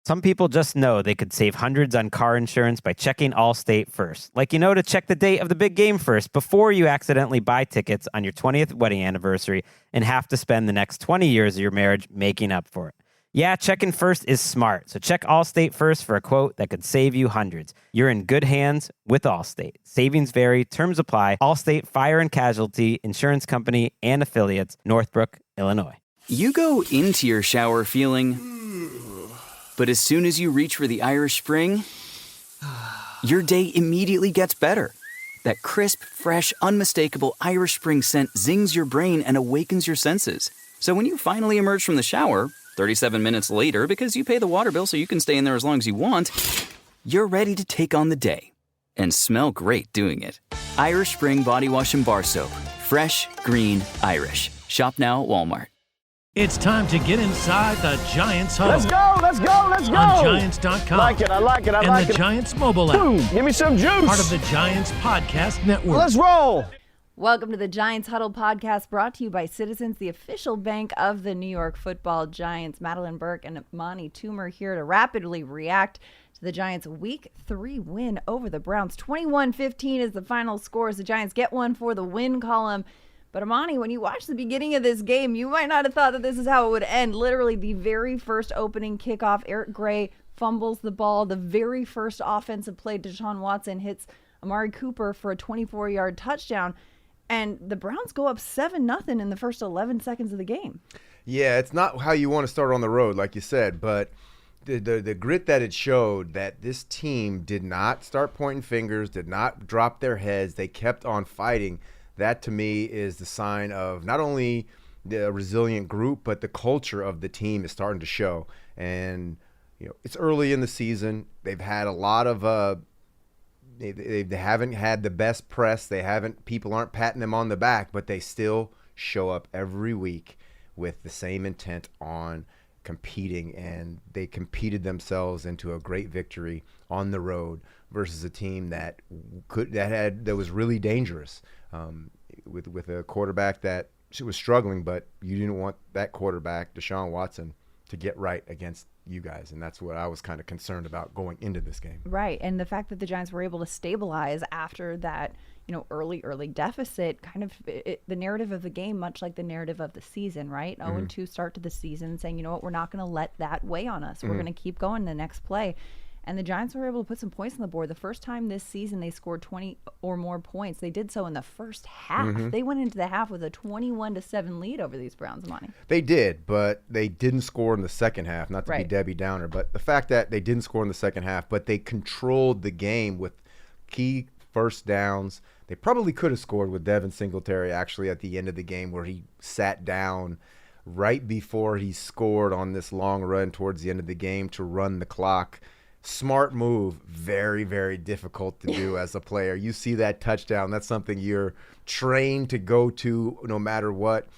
Some people just know they could save hundreds on car insurance by checking Allstate first. Like to check the date of the big game first before you accidentally buy tickets on your 20th wedding anniversary and have to spend the next 20 years of your marriage making up for it. Yeah, checking first is smart, so check Allstate first for a quote that could save you hundreds. You're in good hands with Allstate. Savings vary, terms apply. Allstate Fire and Casualty Insurance Company and Affiliates, Northbrook, Illinois. You go into your shower feeling, but as soon as you reach for the Irish Spring, your day immediately gets better. That crisp, fresh, unmistakable Irish Spring scent zings your brain and awakens your senses. So when you finally emerge from the shower, 37 minutes later, because you pay the water bill so you can stay in there as long as you want, you're ready to take on the day and smell great doing it. Irish Spring Body Wash and Bar Soap. Fresh, green, Irish. Shop now at Walmart. It's time to get inside the Giants Huddle. Let's go, let's go, let's go. On Giants.com. I like it, I like it. And the Giants mobile app. Boom, give me some juice. Part of the Giants Podcast Network. Let's roll. Welcome to the Giants Huddle podcast, brought to you by Citizens, the official bank of the New York Football Giants. Madelyn, Burke, and Amani, Toomer here to rapidly react to the Giants' Week 3 win over the Browns. 21-15 is the final score as the Giants get one for the win column. But Amani, when you watch the beginning of this game, you might not have thought that this is how it would end. Literally, the very first opening kickoff, Eric Gray fumbles the ball. The very first offensive play, Deshaun Watson hits Amari Cooper for a 24-yard touchdown. And the Browns go up 7-0 in the first 11 seconds of the game. Yeah, it's not how you want to start on the road, like you said, but the grit that it showed, that this team did not start pointing fingers, did not drop their heads. They kept on fighting. That, to me, is the sign of not only the resilient group, but the culture of the team is starting to show. And, it's early in the season. They've had a lot of They haven't had the best press. People aren't patting them on the back, but they still show up every week with the same intent on competing, and they competed themselves into a great victory on the road versus a team that was really dangerous, with a quarterback that was struggling, but you didn't want that quarterback, Deshaun Watson, to get right against you guys, and that's what I was kind of concerned about going into this game. Right, and the fact that the Giants were able to stabilize after that, early deficit, kind of the narrative of the game, much like the narrative of the season, right? 0-2 start to the season, saying, we're not going to let that weigh on us. We're going to keep going the next play. And the Giants were able to put some points on the board. The first time this season they scored 20 or more points, they did so in the first half. They went into the half with a 21-7 lead over these Browns, Amani. They did, but they didn't score in the second half, not to be Debbie Downer. But the fact that they didn't score in the second half, but they controlled the game with key first downs. They probably could have scored with Devin Singletary actually at the end of the game, where he sat down right before he scored on this long run towards the end of the game to run the clock. Smart move, very, very difficult to do as a player. You see that touchdown, that's something you're trained to go to no matter what.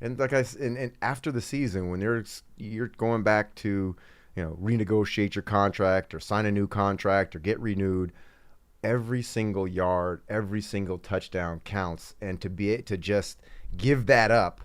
And like and after the season, when you're going back to, renegotiate your contract or sign a new contract or get renewed, every single yard, every single touchdown counts. And to just give that up,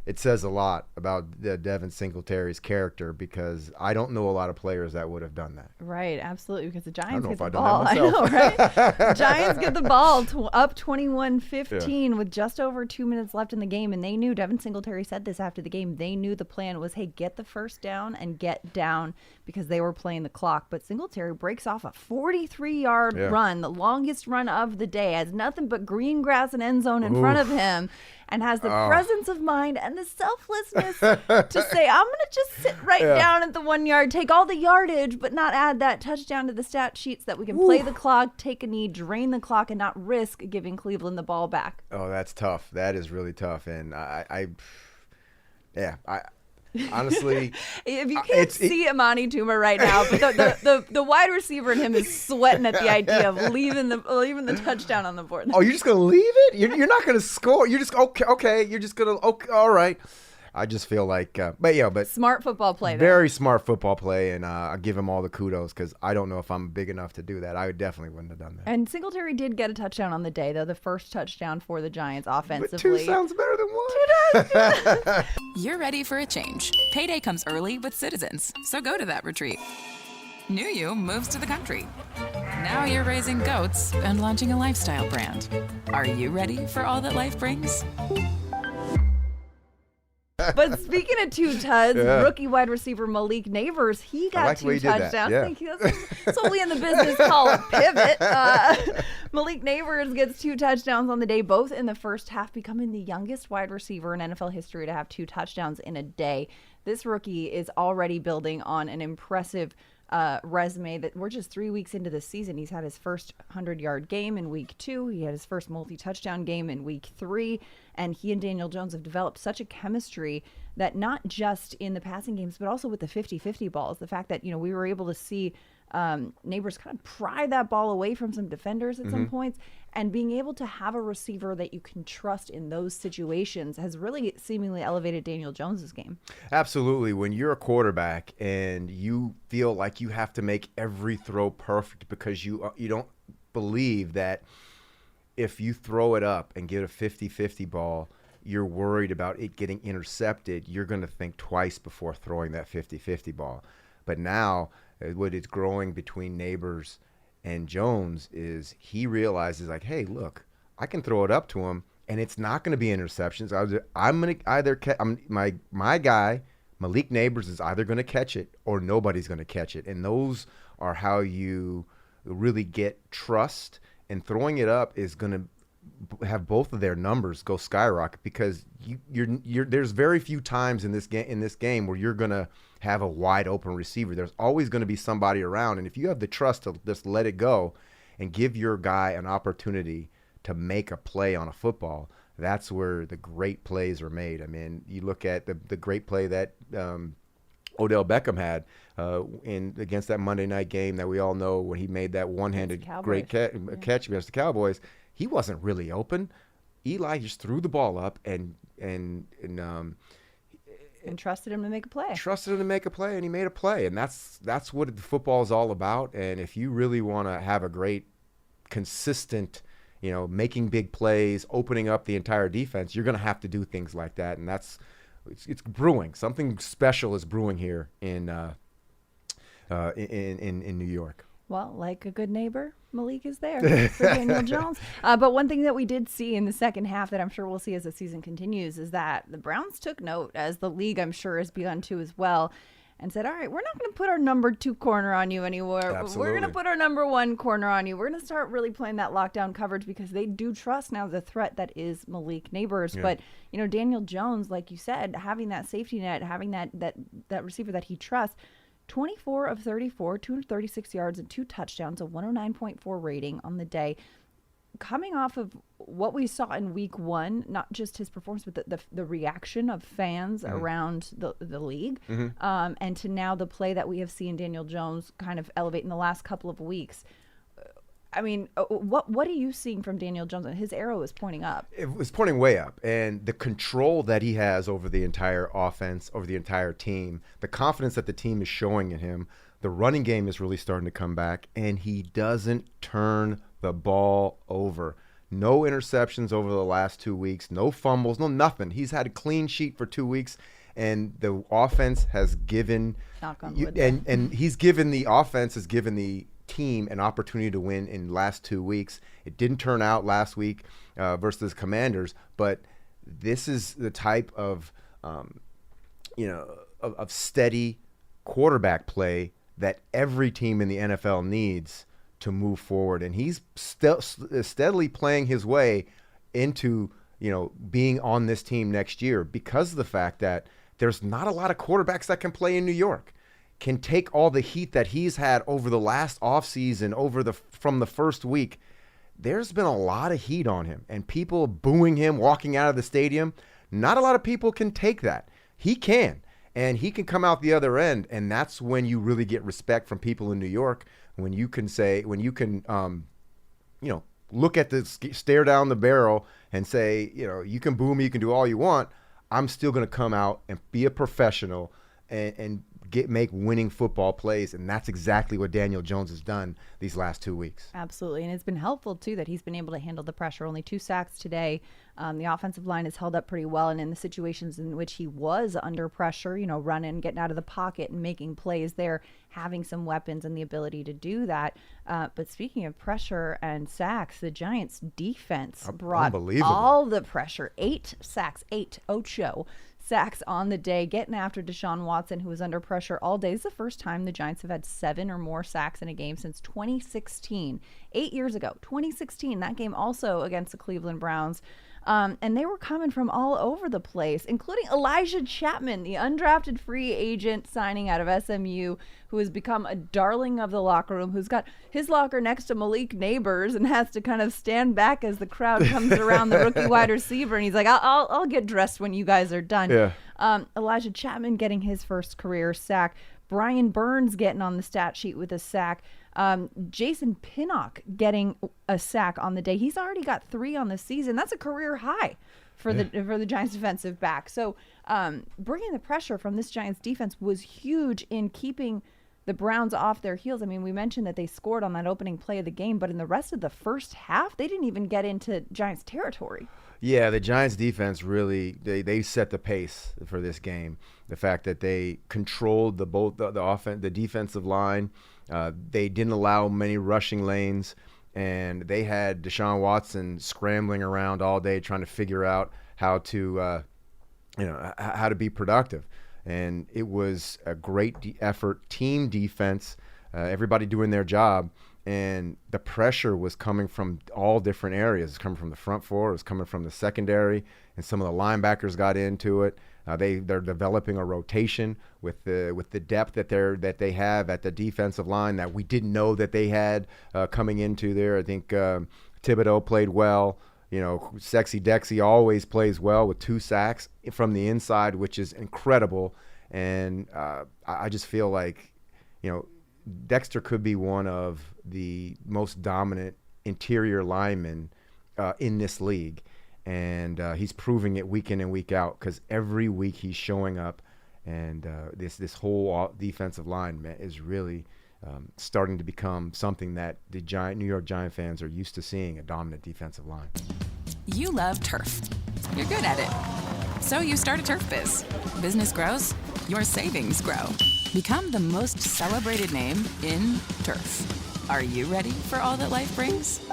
it says a lot about Devin Singletary's character, because I don't know a lot of players that would have done that. Right, absolutely, because the Giants get the ball. I know, right? Giants get the ball up 21-15 with just over 2 minutes left in the game, and they knew, Devin Singletary said this after the game, they knew the plan was, hey, get the first down and get down, because they were playing the clock. But Singletary breaks off a 43-yard run, the longest run of the day, has nothing but green grass and end zone in front of him, and has the presence of mind and the selflessness to say, I'm going to just sit right down at the 1 yard, take all the yardage, but not add that touchdown to the stat sheet so that we can play the clock, take a knee, drain the clock, and not risk giving Cleveland the ball back. Oh, that's tough. That is really tough. And I honestly, if you can't see Amani Toomer right now, but the wide receiver in him is sweating at the idea of leaving the touchdown on the board. Oh, you're just gonna leave it? You're not gonna score. You're just okay. You're just gonna all right. I just feel like, but smart football play. Very smart football play, and I give him all the kudos, because I don't know if I'm big enough to do that. I definitely wouldn't have done that. And Singletary did get a touchdown on the day, though, the first touchdown for the Giants offensively. But 2 sounds better than 1. 2 does. You're ready for a change. Payday comes early with Citizens, so go to that retreat. New you moves to the country. Now you're raising goats and launching a lifestyle brand. Are you ready for all that life brings? But speaking of two tuds, rookie wide receiver Malik Neighbors, he got two touchdowns. Thank you. That's what we in the business call a pivot. Malik Neighbors gets 2 touchdowns on the day, both in the first half, becoming the youngest wide receiver in NFL history to have 2 touchdowns in a day. This rookie is already building on an impressive resume that we're just 3 weeks into the season. He's had his first 100-yard game in week 2. He had his first multi-touchdown game in week 3. And he and Daniel Jones have developed such a chemistry that not just in the passing games, but also with the 50-50 balls. The fact that, we were able to see Neighbors kind of pry that ball away from some defenders at some points, and being able to have a receiver that you can trust in those situations has really seemingly elevated Daniel Jones's game. Absolutely. When you're a quarterback and you feel like you have to make every throw perfect because you don't believe that if you throw it up and get a 50-50 ball, you're worried about it getting intercepted, you're going to think twice before throwing that 50-50 ball. But now what is growing between Neighbors and Jones is he realizes, like, hey, look, I can throw it up to him and it's not going to be interceptions. I'm going to either my guy Malik Neighbors is either going to catch it or nobody's going to catch it, and those are how you really get trust. And throwing it up is going to have both of their numbers go skyrocket, because there's very few times in this game where you're going to have a wide open receiver. There's always going to be somebody around, and if you have the trust to just let it go and give your guy an opportunity to make a play on a football, that's where the great plays are made. I mean, you look at the great play that Odell Beckham had against that Monday night game that we all know, when he made that one-handed great catch against the Cowboys. He wasn't really open. Eli just threw the ball up and trusted him to make a play. And he made a play, and that's what football is all about. And if you really want to have a great, consistent, making big plays, opening up the entire defense, you're going to have to do things like that, and it's brewing. Something special is brewing here in New York. Well, like a good neighbor, Malik is there for Daniel Jones. But one thing that we did see in the second half that I'm sure we'll see as the season continues is that the Browns took note, as the league I'm sure has begun to as well, and said, all right, we're not going to put our number 2 corner on you anymore. Absolutely. We're going to put our number 1 corner on you. We're going to start really playing that lockdown coverage, because they do trust now the threat that is Malik Neighbors. Yeah. But, Daniel Jones, like you said, having that safety net, having that receiver that he trusts, 24 of 34, 236 yards and 2 touchdowns, a 109.4 rating on the day. Coming off of what we saw in week 1, not just his performance, but the reaction of fans around the league, and to now the play that we have seen Daniel Jones kind of elevate in the last couple of weeks. I mean, what are you seeing from Daniel Jones? His arrow is pointing up. It was pointing way up, and the control that he has over the entire offense, over the entire team, the confidence that the team is showing in him, the running game is really starting to come back, and he doesn't turn the ball over. No interceptions over the last 2 weeks, no fumbles, no nothing. He's had a clean sheet for 2 weeks, and the offense has given and he's given the offense has given the team an opportunity to win in the last 2 weeks. It didn't turn out last week versus Commanders, but this is the type of of steady quarterback play that every team in the NFL needs to move forward, and he's steadily playing his way into being on this team next year, because of the fact that there's not a lot of quarterbacks that can play in New York, can take all the heat that he's had over the last offseason, from the first week. There's been a lot of heat on him and people booing him walking out of the stadium. Not a lot of people can take that. He can, and he can come out the other end, and that's when you really get respect from people in New York, when you can look at stare down the barrel and say, you can boo me, you can do all you want. I'm still going to come out and be a professional and make winning football plays, and that's exactly what Daniel Jones has done these last 2 weeks. Absolutely. And it's been helpful, too, that he's been able to handle the pressure. Only 2 sacks today. The offensive line has held up pretty well. And in the situations in which he was under pressure, running, getting out of the pocket and making plays there, having some weapons and the ability to do that. But speaking of pressure and sacks, the Giants defense brought all the pressure. 8 sacks, 8 sacks on the day, getting after Deshaun Watson, who was under pressure all day. This is the first time the Giants have had 7 or more sacks in a game since 2016. 8 years ago, 2016, that game also against the Cleveland Browns. And they were coming from all over the place, including Elijah Chapman, the undrafted free agent signing out of SMU, who has become a darling of the locker room, who's got his locker next to Malik Neighbors and has to kind of stand back as the crowd comes around the rookie wide receiver. And he's like, I'll get dressed when you guys are done. Yeah. Elijah Chapman getting his first career sack. Brian Burns getting on the stat sheet with a sack. Jason Pinnock getting a sack on the day. He's already got 3 on the season. That's a career high for the Giants defensive back. So bringing the pressure from this Giants defense was huge in keeping the Browns off their heels. I mean, we mentioned that they scored on that opening play of the game, but in the rest of the first half, they didn't even get into Giants territory. Yeah, the Giants defense really they set the pace for this game. The fact that they controlled the defensive line, they didn't allow many rushing lanes, and they had Deshaun Watson scrambling around all day trying to figure out how to how to be productive. And it was a great effort, team defense, everybody doing their job. And the pressure was coming from all different areas. It's coming from the front four. It was coming from the secondary, and some of the linebackers got into it. They're developing a rotation with the depth that they have at the defensive line that we didn't know that they had coming into there. I think Thibodeau played well. Sexy Dexy always plays well with 2 sacks from the inside, which is incredible. And I just feel like, Dexter could be one of the most dominant interior linemen in this league. And he's proving it week in and week out, because every week he's showing up. And this whole defensive line is really starting to become something that the New York Giant fans are used to seeing, a dominant defensive line. You love turf. You're good at it. So you start a turf biz. Business grows, your savings grow. Become the most celebrated name in turf. Are you ready for all that life brings?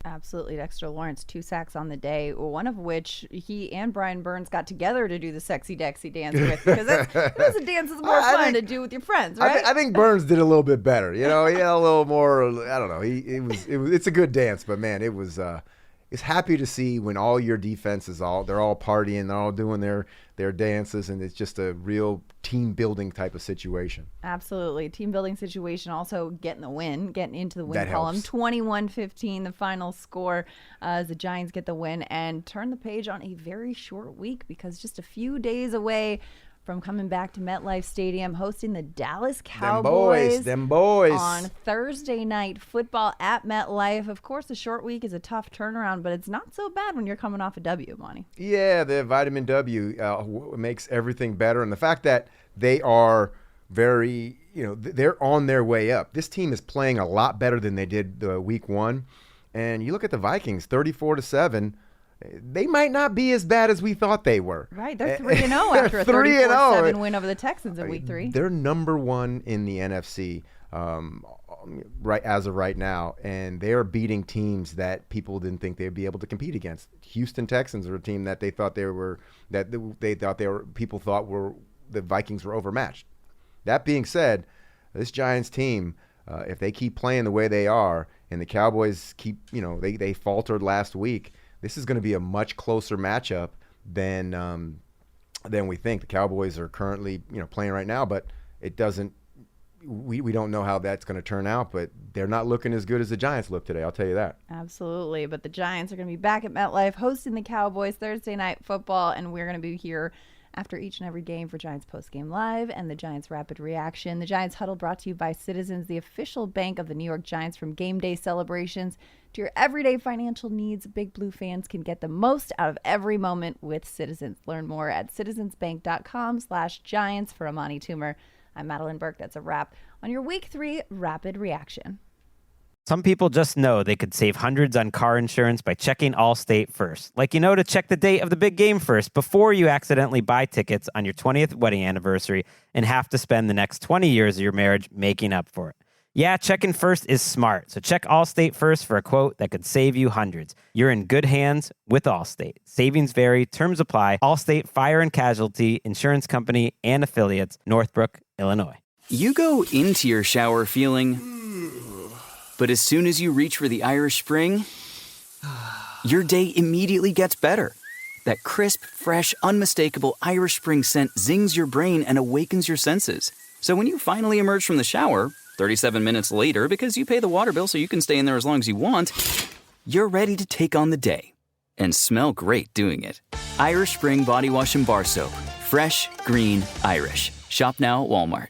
Absolutely. Dexter Lawrence, 2 sacks on the day, one of which he and Brian Burns got together to do the Sexy Dexy dance with, because that's a dance that's more fun to do with your friends, right? I think Burns did a little bit better. He had a little more, I don't know. It's a good dance, but man, it's happy to see when all your defense they're all partying, they're all doing their dances, and it's just a real team building type of situation. Absolutely. Team building situation, also getting the win, getting into the win That column. helps. 21-15, the final score as the Giants get the win and turn the page on a very short week, because just a few days away from coming back to MetLife Stadium, hosting the Dallas Cowboys. Them boys. On Thursday night football at MetLife. Of course, a short week is a tough turnaround, but it's not so bad when you're coming off a W, Amani. Yeah, the vitamin W makes everything better. And the fact that they are very, they're on their way up. This team is playing a lot better than they did week 1. And you look at the Vikings, 34-7. They might not be as bad as we thought they were. Right, they're 3-0 after a 34-7 win over the Texans in week 3. They're number 1 in the NFC right as of right now, and they're beating teams that people didn't think they'd be able to compete against. Houston Texans are a team that they thought people thought the Vikings were overmatched. That being said, this Giants team, if they keep playing the way they are, and the Cowboys keep, they faltered last week, this is going to be a much closer matchup than we think. The Cowboys are currently, playing right now, but it doesn't. We don't know how that's going to turn out, but they're not looking as good as the Giants look today. I'll tell you that. Absolutely, but the Giants are going to be back at MetLife hosting the Cowboys Thursday night football, and we're going to be here after each and every game for Giants Postgame Live and the Giants Rapid Reaction. The Giants Huddle brought to you by Citizens, the official bank of the New York Giants. From game day celebrations to your everyday financial needs, Big Blue fans can get the most out of every moment with Citizens. Learn more at citizensbank.com/Giants. For Amani, Toomer, I'm Madelyn Burke. That's a wrap on your Week 3 Rapid Reaction. Some people just know they could save hundreds on car insurance by checking Allstate first. Like to check the date of the big game first before you accidentally buy tickets on your 20th wedding anniversary and have to spend the next 20 years of your marriage making up for it. Yeah, checking first is smart. So check Allstate first for a quote that could save you hundreds. You're in good hands with Allstate. Savings vary, terms apply. Allstate Fire and Casualty Insurance Company and Affiliates, Northbrook, Illinois. You go into your shower feeling... But as soon as you reach for the Irish Spring, your day immediately gets better. That crisp, fresh, unmistakable Irish Spring scent zings your brain and awakens your senses. So when you finally emerge from the shower, 37 minutes later, because you pay the water bill so you can stay in there as long as you want, you're ready to take on the day and smell great doing it. Irish Spring Body Wash and Bar Soap. Fresh, green, Irish. Shop now at Walmart.